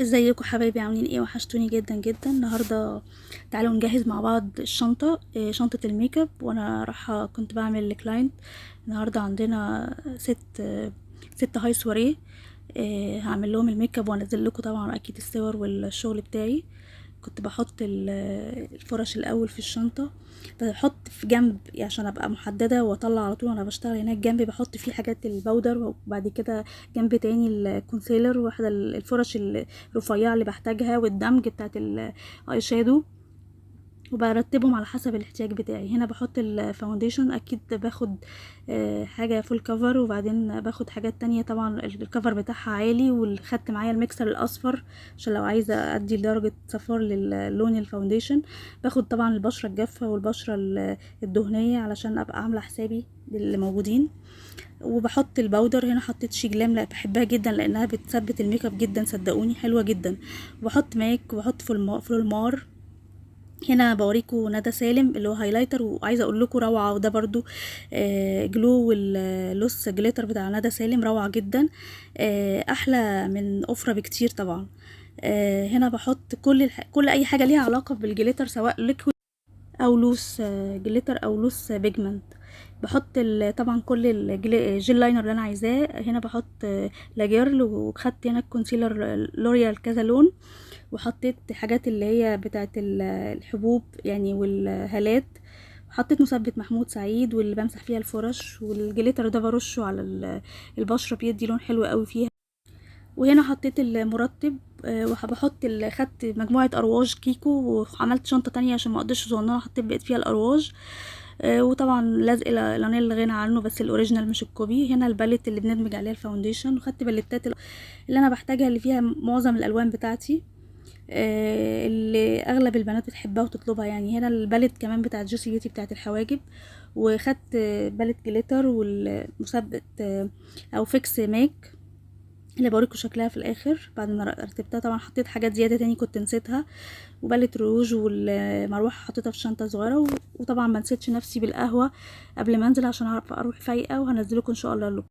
ازيكم حبايبي؟ عاملين ايه؟ وحشتوني جدا جدا. النهارده تعالوا نجهز مع بعض الشنطه، شنطه الميك اب. وانا رايحه كنت بعمل لكلاينت. النهارده عندنا ست هاي سواريه. هعمل لهم الميك اب وانزل لكم طبعا اكيد الصور والشغل بتاعي. كنت بحط الفرش الاول في الشنطه، بحط في جنب عشان ابقى محدده واطلع على طول وانا بشتغل. هناك جنبي بحط فيه حاجات البودر، وبعد كده جنب تاني الكونسيلر، واحده الفرش الرفيعه اللي بحتاجها، والدمج بتاعت الاي شادو، وبرتبهم على حسب الاحتياج بتاعي. هنا بحط الفاونديشن، اكيد باخد حاجه فول كفر، وبعدين باخد حاجات تانية. طبعا الكفر بتاعها عالي، وخدت معايا الميكسر الاصفر عشان لو عايزه ادي درجه صفار للون الفاونديشن. باخد طبعا البشره الجافه والبشره الدهنيه علشان ابقى عامله حسابي اللي موجودين. وبحط الباودر. هنا حطيت شيجلام، لا بحبها جدا لانها بتثبت الميك اب جدا، صدقوني حلوه جدا. وبحط ماك، وبحط فلومار. هنا بوريكم ندى سالم اللي هو هايلايتر، وعايزه اقول لكم روعه. وده برضو جلو واللوس جليتر بتاع ندى سالم روعه جدا، احلى من افرة بكتير طبعا. هنا بحط كل اي حاجه ليها علاقه بالجليتر، سواء ليكويد او لوس جليتر او لوس بيجمنت. بحط طبعا كل الجيل لاينر اللي انا عايزاه. هنا بحط لاجيرل، وخدت هنا الكونسيلر لوريال كذا لون، وحطيت حاجات اللي هي بتاعت الحبوب يعني والهالات. حطيت مثبت محمود سعيد واللي بمسح فيها الفرش، والجليتر ده برشه على البشره، بيدي لون حلو قوي فيها. وهنا حطيت المرطب، وبحط خدت مجموعه ارواج كيكو، وعملت شنطه تانية عشان ما اقدرش صغننه، حطيت بقيت فيها الارواج. وطبعا لزق لانيل غنى عنه بس الاوريجينال مش الكوبي. هنا الباليت اللي بندمج عليها الفاونديشن، وخدت باليتات اللي انا بحتاجها اللي فيها معظم الالوان بتاعتي، اللي اغلب البنات بتحبها وتطلبها. يعني هنا الباليت كمان بتاعت جوسي بيوتي بتاعت الحواجب، وخدت باليت جليتر والمثبت او فيكس ماك اللي بوريكم شكلها في الاخر بعد ما رتبتها. طبعا حطيت حاجات زياده تاني كنت نسيتها، وبالت روج والمروحه حطيتها في شنطه صغيره. وطبعا ما نسيتش نفسي بالقهوه قبل ما انزل عشان اعرف اروح فايقه، وهنزلكم ان شاء الله اللوك.